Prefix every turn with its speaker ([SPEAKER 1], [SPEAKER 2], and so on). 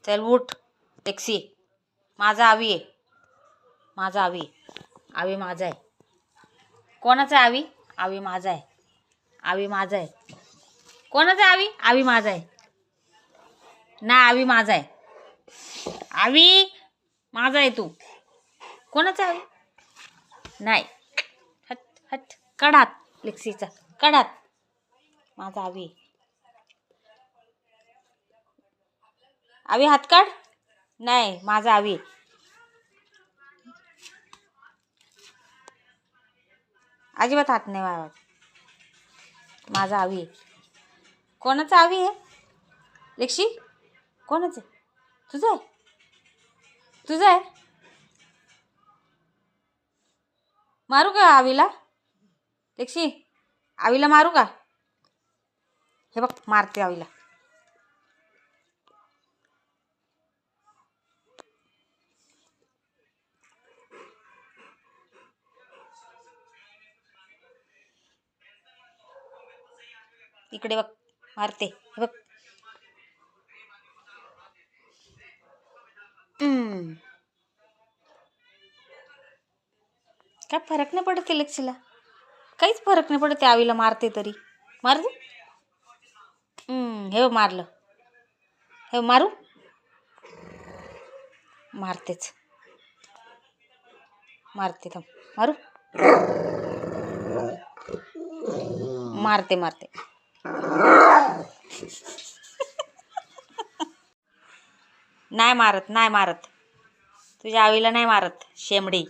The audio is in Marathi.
[SPEAKER 1] चल उठ टॅक्सी. माझा आवी आहे. माझा आवी. आवी माझा आहे. कोणाचा आहे आवी? आवी माझा आहे. आवी माझा आहे. कोणाचा आहे आवी? आवी माझा आहे. नाही आवी माझा आहे. आवी माझा आहे तू. कोणाचा आवी? नाही. हट हट कडात लेक्सीचा कडात. माझा आवी. आवी हात काढ. नाही माझा आवी. अजिबात हात नाही वाढवत. माझा आवी आहे. कोणाचा आवी आहे लेक्शी? कोणाचं? तुझं आहे. तुझं आहे. मारू का आवीला? लेक्शी आवीला मारू का? हे बघ मारते आवीला. इकडे बघ मारते. हे बघ. काय फरक नाही पडत लेक्सीला. काहीच फरक नाही पडत. आवीला मारते तरी. मार दे. हे मारलं. हे मारू. मारतेच. मारते थांब. मारू. मारते मारते. नाही मारत. नाही मारत. तुझ्या आवीला नाही मारत शेमडी.